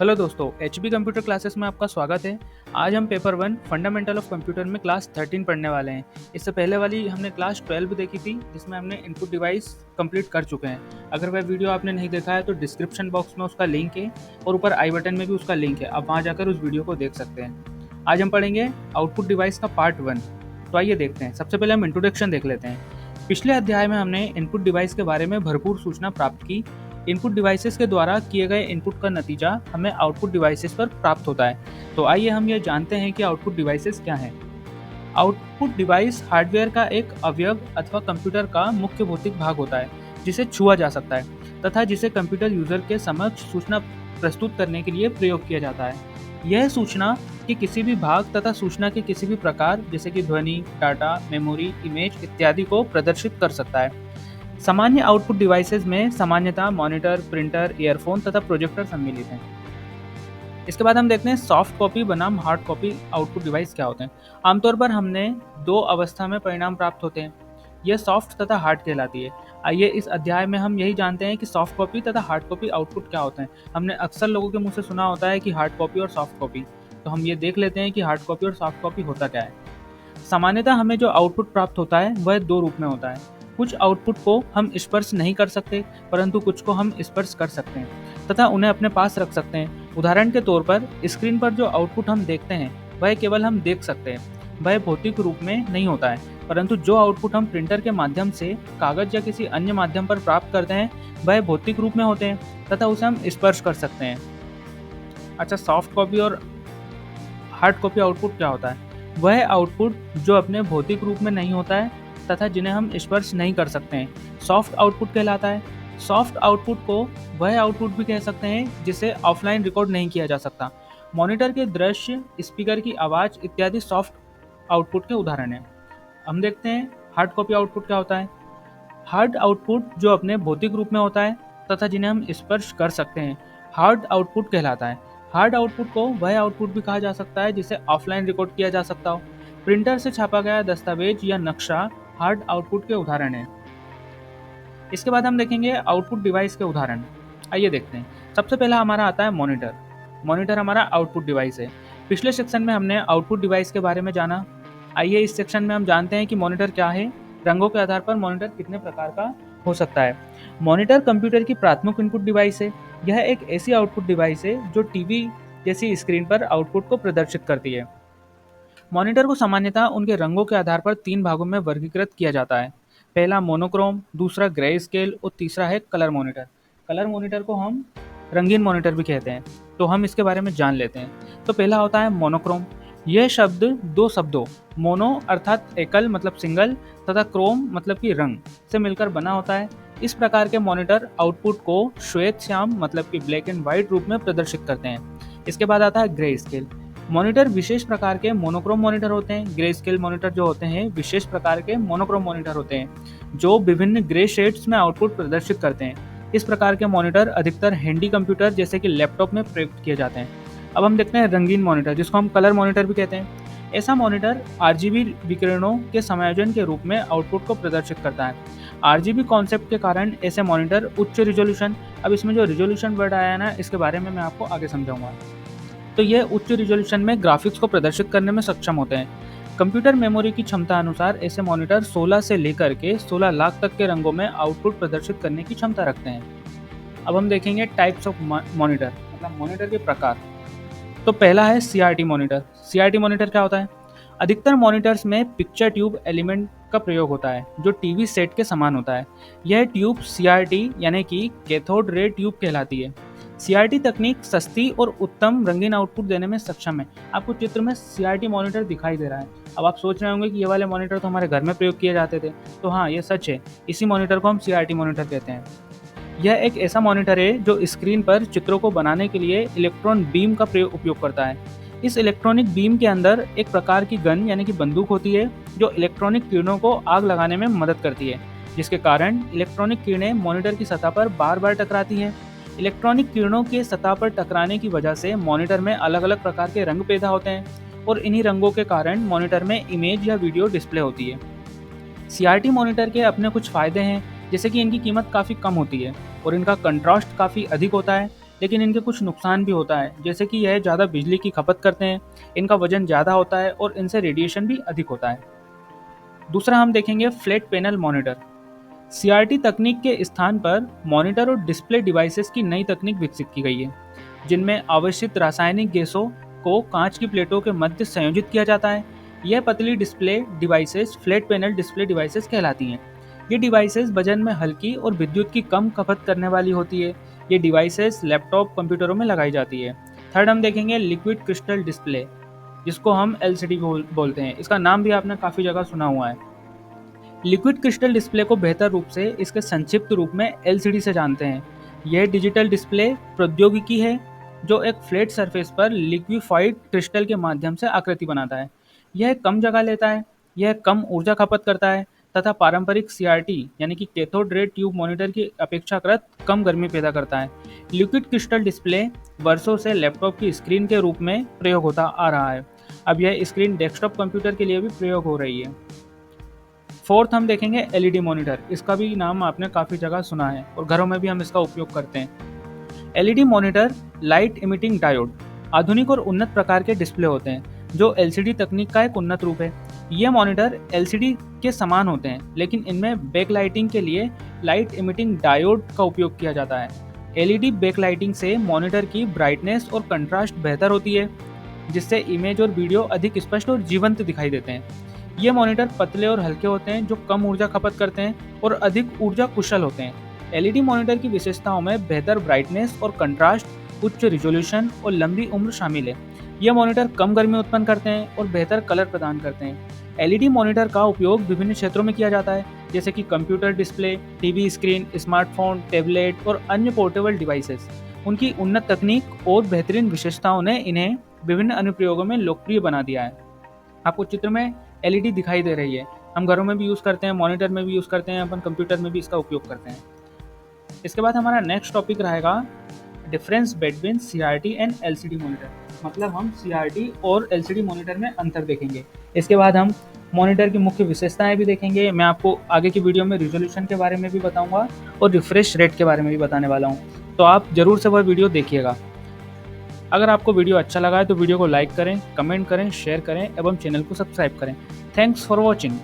Hello दोस्तों, HB computer classes में आपका स्वागत है। आज हम पेपर 1 फंडामेंटल ऑफ कंप्यूटर में क्लास 13 पढ़ने वाले हैं। इससे पहले वाली हमने क्लास 12 देखी थी, जिसमें हमने इनपुट डिवाइस कंप्लीट कर चुके हैं। अगर वह वीडियो आपने नहीं देखा है तो डिस्क्रिप्शन बॉक्स में उसका लिंक है और ऊपर आई बटन में भी उसका लिंक है, आप वहाँ जाकर उस वीडियो को देख सकते हैं। आज हम पढ़ेंगे आउटपुट डिवाइस का पार्ट 1। तो आइए देखते हैं। सबसे पहले हम इंट्रोडक्शन देख लेते हैं। पिछले अध्याय में हमने इनपुट डिवाइस के बारे में भरपूर सूचना प्राप्त की। इनपुट डिवाइसेस के द्वारा किए गए इनपुट का नतीजा हमें आउटपुट डिवाइसेस पर प्राप्त होता है। तो आइए हम ये जानते हैं कि आउटपुट डिवाइसेस क्या हैं। आउटपुट डिवाइस हार्डवेयर का एक अवयव अथवा कंप्यूटर का मुख्य भौतिक भाग होता है, जिसे छुआ जा सकता है तथा जिसे कंप्यूटर यूजर के समक्ष सूचना प्रस्तुत करने के लिए प्रयोग किया जाता है। यह सूचना के किसी भी भाग तथा सूचना के किसी भी प्रकार, जैसे कि ध्वनि, डाटा, मेमोरी, इमेज इत्यादि को प्रदर्शित कर सकता है। सामान्य आउटपुट डिवाइसेज में सामान्यतः मॉनिटर, प्रिंटर, ईयरफोन तथा प्रोजेक्टर सम्मिलित हैं। इसके बाद हम देखते हैं सॉफ्ट कॉपी बनाम हार्ड कॉपी आउटपुट डिवाइस क्या होते हैं। आमतौर पर हमने दो अवस्था में परिणाम प्राप्त होते हैं, यह सॉफ्ट तथा हार्ड कहलाती है। आइए इस अध्याय में हम यही जानते हैं कि सॉफ्ट कॉपी तथा हार्ड कॉपी आउटपुट क्या होते हैं। हमने अक्सर लोगों के मुंह से सुना होता है कि हार्ड कॉपी और सॉफ्ट कॉपी, तो हम ये देख लेते हैं कि हार्ड कॉपी और सॉफ्ट कॉपी होता क्या है। सामान्यतः हमें जो आउटपुट प्राप्त होता है वह दो रूप में होता है। कुछ आउटपुट को हम स्पर्श नहीं कर सकते, परंतु कुछ को हम स्पर्श कर सकते हैं तथा उन्हें अपने पास रख सकते हैं। उदाहरण के तौर पर स्क्रीन पर जो आउटपुट हम देखते हैं वह केवल हम देख सकते हैं, वह भौतिक रूप में नहीं होता है। परंतु जो आउटपुट हम प्रिंटर के माध्यम से कागज या किसी अन्य माध्यम पर प्राप्त करते हैं वह भौतिक रूप में होते हैं तथा उसे हम स्पर्श कर सकते हैं। अच्छा, सॉफ्ट कॉपी और हार्ड कॉपी आउटपुट क्या होता है? वह आउटपुट जो अपने भौतिक रूप में नहीं होता है तथा जिन्हें हम स्पर्श नहीं कर सकते हैं, सॉफ्ट आउटपुट कहलाता है। सॉफ्ट आउटपुट को वह आउटपुट भी कह सकते हैं जिसे ऑफलाइन रिकॉर्ड नहीं किया जा सकता। मॉनिटर के दृश्य, स्पीकर की आवाज़ इत्यादि सॉफ्ट आउटपुट के उदाहरण हैं। हम देखते हैं हार्ड कॉपी आउटपुट क्या होता है। हार्ड आउटपुट जो अपने भौतिक रूप में होता है तथा जिन्हें हम स्पर्श कर सकते हैं, हार्ड आउटपुट कहलाता है। हार्ड आउटपुट को वह आउटपुट भी कहा जा सकता है जिसे ऑफलाइन रिकॉर्ड किया जा सकता हो। प्रिंटर से छापा गया दस्तावेज या नक्शा हार्ड आउटपुट के उदाहरण है। इसके बाद हम देखेंगे आउटपुट डिवाइस के उदाहरण। आइए देखते हैं। सबसे पहला हमारा आता है मॉनिटर। मॉनिटर हमारा आउटपुट डिवाइस है। पिछले सेक्शन में हमने आउटपुट डिवाइस के बारे में जाना। आइए इस सेक्शन में हम जानते हैं कि मॉनिटर क्या है। रंगों के आधार पर मॉनिटर कितने प्रकार का हो सकता है। मॉनिटर कंप्यूटर की प्राथमिक इनपुट डिवाइस है। यह एक ऐसी आउटपुट डिवाइस है जो टीवी जैसी स्क्रीन पर आउटपुट को प्रदर्शित करती है। मॉनिटर को सामान्यतः उनके रंगों के आधार पर तीन भागों में वर्गीकृत किया जाता है। पहला मोनोक्रोम, दूसरा ग्रे स्केल और तीसरा है कलर मॉनिटर। कलर मॉनिटर को हम रंगीन मॉनिटर भी कहते हैं, तो हम इसके बारे में जान लेते हैं। तो पहला होता है मोनोक्रोम। यह शब्द दो शब्दों मोनो अर्थात एकल मतलब सिंगल तथा क्रोम मतलब कि रंग से मिलकर बना होता है। इस प्रकार के मॉनिटर आउटपुट को श्वेत श्याम मतलब कि ब्लैक एंड व्हाइट रूप में प्रदर्शित करते हैं। इसके बाद आता है ग्रे स्केल। मॉनिटर विशेष प्रकार के मोनोक्रोम मॉनिटर होते हैं। ग्रे स्केल मॉनिटर जो होते हैं विशेष प्रकार के मोनोक्रोम मॉनिटर होते हैं जो विभिन्न ग्रे शेड्स में आउटपुट प्रदर्शित करते हैं। इस प्रकार के मॉनिटर अधिकतर हैंडी कंप्यूटर जैसे कि लैपटॉप में प्रयुक्त किए जाते हैं। अब हम देखते हैं रंगीन मॉनिटर, जिसको हम कलर मॉनिटर भी कहते हैं। ऐसा मॉनिटर आरजीबी विकिरणों के समायोजन के रूप में आउटपुट को प्रदर्शित करता है। आरजीबी कॉन्सेप्ट के कारण ऐसे मॉनिटर उच्च रिजोल्यूशन, अब इसमें जो रिजोल्यूशन वर्ड आया है ना, इसके बारे में मैं आपको आगे समझाऊंगा। तो ये उच्च रिजोल्यूशन में ग्राफिक्स को प्रदर्शित करने में सक्षम होते हैं। कंप्यूटर मेमोरी की क्षमता अनुसार ऐसे मॉनिटर 16 से लेकर के 16 लाख तक के रंगों में आउटपुट प्रदर्शित करने की क्षमता रखते हैं। अब हम देखेंगे टाइप्स ऑफ मॉनिटर, मतलब मॉनिटर के प्रकार। तो पहला है सीआरटी मॉनिटर। सीआरटी मॉनिटर क्या होता है? अधिकतर मॉनिटर्स में पिक्चर ट्यूब एलिमेंट का प्रयोग होता है जो टीवी सेट के समान होता है। यह ट्यूब सीआरटी यानी कि कैथोड रे ट्यूब कहलाती है। सीआरटी तकनीक सस्ती और उत्तम रंगीन आउटपुट देने में सक्षम है। आपको चित्र में सीआरटी मॉनिटर दिखाई दे रहा है। अब आप सोच रहे होंगे कि ये वाले मॉनिटर तो हमारे घर में प्रयोग किए जाते थे। तो हाँ, ये सच है। इसी मॉनिटर को हम सीआरटी मॉनिटर कहते हैं। यह एक ऐसा मॉनिटर है जो स्क्रीन पर चित्रों को बनाने के लिए इलेक्ट्रॉन बीम का उपयोग करता है। इस इलेक्ट्रॉनिक बीम के अंदर एक प्रकार की गन यानी कि बंदूक होती है जो इलेक्ट्रॉनिक किरणों को आग लगाने में मदद करती है, जिसके कारण इलेक्ट्रॉनिक किरणें मॉनिटर की सतह पर बार बार टकराती हैं। इलेक्ट्रॉनिक किरणों के सतह पर टकराने की वजह से मॉनिटर में अलग अलग प्रकार के रंग पैदा होते हैं और इन्हीं रंगों के कारण मॉनिटर में इमेज या वीडियो डिस्प्ले होती है। सीआरटी मॉनिटर के अपने कुछ फ़ायदे हैं, जैसे कि इनकी कीमत काफ़ी कम होती है और इनका कंट्रास्ट काफ़ी अधिक होता है। लेकिन इनके कुछ नुकसान भी होता है, जैसे कि यह ज़्यादा बिजली की खपत करते हैं, इनका वजन ज़्यादा होता है और इनसे रेडिएशन भी अधिक होता है। दूसरा हम देखेंगे फ्लैट पैनल मॉनिटर। सीआरटी तकनीक के स्थान पर मॉनिटर और डिस्प्ले डिवाइसेस की नई तकनीक विकसित की गई है, जिनमें आवश्यक रासायनिक गैसों को कांच की प्लेटों के मध्य संयोजित किया जाता है। यह पतली display devices flat panel display devices कहलाती हैं। ये डिवाइसेस वजन में हल्की और विद्युत की कम खपत करने वाली होती है। ये डिवाइसेस लैपटॉप कंप्यूटरों में लगाई जाती है। थर्ड हम देखेंगे लिक्विड क्रिस्टल डिस्प्ले, जिसको हम एलसीडी बोलते हैं। इसका नाम भी आपने काफ़ी जगह सुना हुआ है। लिक्विड क्रिस्टल डिस्प्ले को बेहतर रूप से इसके संक्षिप्त रूप में एलसीडी से जानते हैं। यह डिजिटल डिस्प्ले प्रौद्योगिकी है जो एक फ्लैट सरफेस पर लिक्विफाइड क्रिस्टल के माध्यम से आकृति बनाता है। यह कम जगह लेता है, यह कम ऊर्जा खपत करता है तथा पारंपरिक सीआरटी यानी कि कैथोड रे ट्यूब मॉनिटर की अपेक्षाकृत कम गर्मी पैदा करता है। लिक्विड क्रिस्टल डिस्प्ले वर्षों से लैपटॉप की स्क्रीन के रूप में प्रयोग होता आ रहा है। अब यह स्क्रीन डेस्कटॉप कंप्यूटर के लिए भी प्रयोग हो रही है। फोर्थ हम देखेंगे एलईडी मॉनिटर। इसका भी नाम आपने काफ़ी जगह सुना है और घरों में भी हम इसका उपयोग करते हैं। LED monitor light emitting diode आधुनिक और उन्नत प्रकार के डिस्प्ले होते हैं जो एलसीडी तकनीक का एक उन्नत रूप है। ये मॉनिटर एलसीडी के समान होते हैं, लेकिन इनमें बैकलाइटिंग के लिए लाइट इमिटिंग डायोड का उपयोग किया जाता है। एलईडी बैकलाइटिंग से मॉनिटर की ब्राइटनेस और कंट्रास्ट बेहतर होती है, जिससे इमेज और वीडियो अधिक स्पष्ट और जीवंत दिखाई देते हैं। ये मॉनिटर पतले और हल्के होते हैं जो कम ऊर्जा खपत करते हैं और अधिक ऊर्जा कुशल होते हैं। एलईडी मॉनिटर की विशेषताओं में बेहतर ब्राइटनेस और कंट्रास्ट, उच्च रिजोल्यूशन और लंबी उम्र शामिल है। ये मॉनिटर कम गर्मी उत्पन्न करते हैं और बेहतर कलर प्रदान करते हैं। एलईडी मॉनिटर का उपयोग विभिन्न क्षेत्रों में किया जाता है, जैसे कि computer display, TV screen, smartphone, tablet और अन्य पोर्टेबल डिवाइसेस। उनकी उन्नत तकनीक और बेहतरीन विशेषताओं ने इन्हें विभिन्न अनुप्रयोगों में लोकप्रिय बना दिया है। आपको चित्र में एलईडी दिखाई दे रही है। हम घरों में भी यूज़ करते हैं, मॉनिटर में भी यूज़ करते हैं, अपन कंप्यूटर में भी इसका उपयोग करते हैं। इसके बाद हमारा नेक्स्ट टॉपिक रहेगा difference between CRT and LCD monitor. मतलब हम सीआरटी और एलसीडी मॉनिटर में अंतर देखेंगे। इसके बाद हम मॉनिटर की मुख्य विशेषताएं भी देखेंगे। मैं आपको आगे की वीडियो में रिजोल्यूशन के बारे में भी बताऊंगा और रिफ्रेश रेट के बारे में भी बताने वाला हूँ, तो आप ज़रूर से वह वीडियो देखिएगा। अगर आपको वीडियो अच्छा लगा है तो वीडियो को लाइक करें, कमेंट करें, शेयर करें एवं चैनल को सब्सक्राइब करें। Thanks for watching.